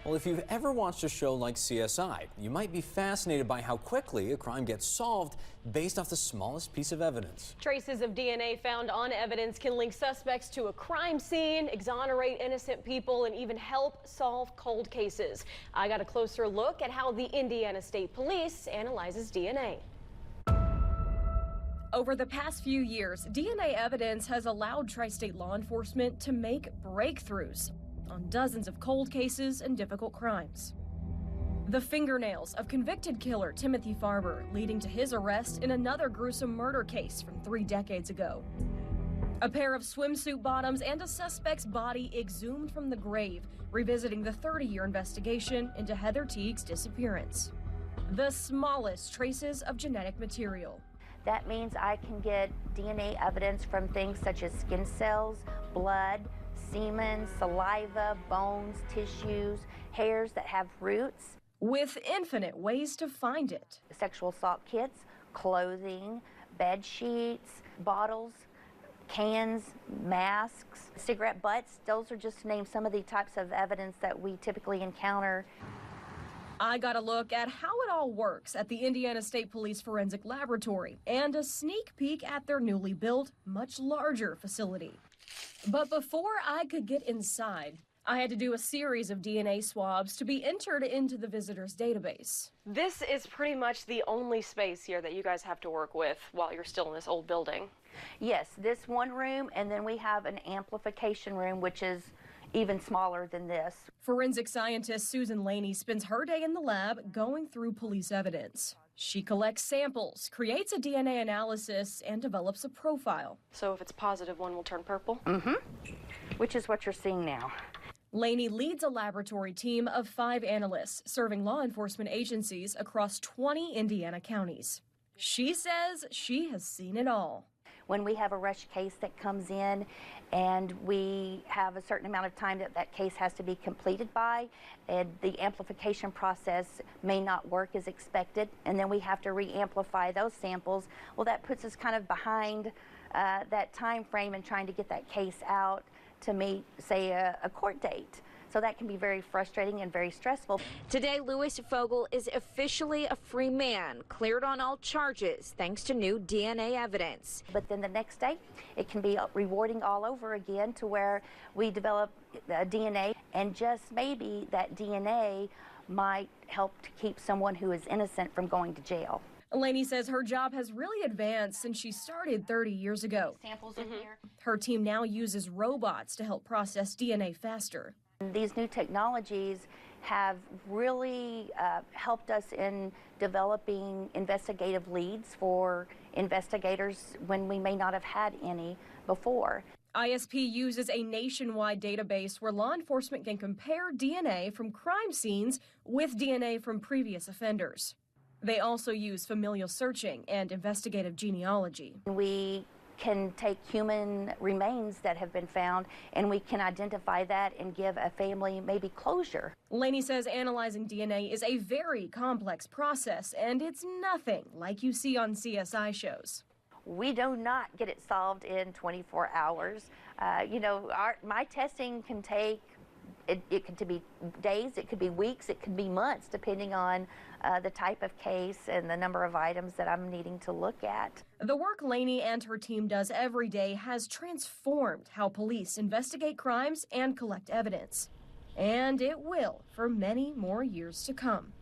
Well, if you've ever watched a show like CSI, you might be fascinated by how quickly a crime gets solved based off the smallest piece of evidence. Traces of DNA found on evidence can link suspects to a crime scene, exonerate innocent people, and even help solve cold cases. I got a closer look at how the Indiana State Police analyzes DNA. Over the past few years, DNA evidence has allowed tri-state law enforcement to make breakthroughs on dozens of cold cases and difficult crimes. The fingernails of convicted killer Timothy Farber leading to his arrest in another gruesome murder case from 3 decades ago. A pair of swimsuit bottoms and a suspect's body exhumed from the grave, revisiting the 30-year investigation into Heather Teague's disappearance. The smallest traces of genetic material. That means I can get DNA evidence from things such as skin cells, blood, semen, saliva, bones, tissues, hairs that have roots. With infinite ways to find it. Sexual assault kits, clothing, bed sheets, bottles, cans, masks, cigarette butts. Those are just to name some of the types of evidence that we typically encounter. I got a look at how it all works at the Indiana State Police Forensic Laboratory and a sneak peek at their newly built, much larger facility. But before I could get inside, I had to do a series of DNA swabs to be entered into the visitor's database. This is pretty much the only space here that you guys have to work with while you're still in this old building. Yes, this one room, and then we have an amplification room, which is even smaller than this. Forensic scientist Susan Laney spends her day in the lab going through police evidence. She collects samples, creates a DNA analysis, and develops a profile. So if it's positive, one will turn purple? Mm-hmm. Which is what you're seeing now. Laney leads a laboratory team of 5 analysts serving law enforcement agencies across 20 Indiana counties. She says she has seen it all. When we have a rush case that comes in and we have a certain amount of time that that case has to be completed by, and the amplification process may not work as expected, and then we have to re-amplify those samples, well, that puts us kind of behind that time frame in trying to get that case out to meet, say, a court date. So that can be very frustrating and very stressful. Today, Louis Fogel is officially a free man, cleared on all charges thanks to new DNA evidence. But then the next day, it can be rewarding all over again to where we develop DNA, and just maybe that DNA might help to keep someone who is innocent from going to jail. Laney says her job has really advanced since she started 30 years ago. Samples in here. Her team now uses robots to help process DNA faster. These new technologies have really helped us in developing investigative leads for investigators when we may not have had any before. ISP uses a nationwide database where law enforcement can compare DNA from crime scenes with DNA from previous offenders. They also use familial searching and investigative genealogy. We can take human remains that have been found, and we can identify that and give a family maybe closure. Laney says analyzing DNA is a very complex process, and it's nothing like you see on CSI shows. We do not get it solved in 24 hours. My testing can take, it could be days, it could be weeks, it could be months, depending on the type of case and the number of items that I'm needing to look at. The work Laney and her team does every day has transformed how police investigate crimes and collect evidence. And it will for many more years to come.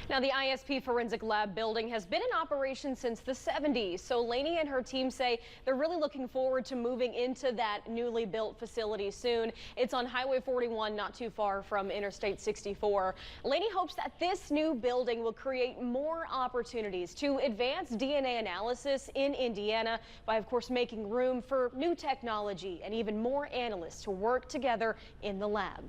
Now, the ISP Forensic Lab building has been in operation since the 70s, so Laney and her team say they're really looking forward to moving into that newly built facility soon. It's on Highway 41, not too far from Interstate 64. Laney hopes that this new building will create more opportunities to advance DNA analysis in Indiana by, of course, making room for new technology and even more analysts to work together in the lab.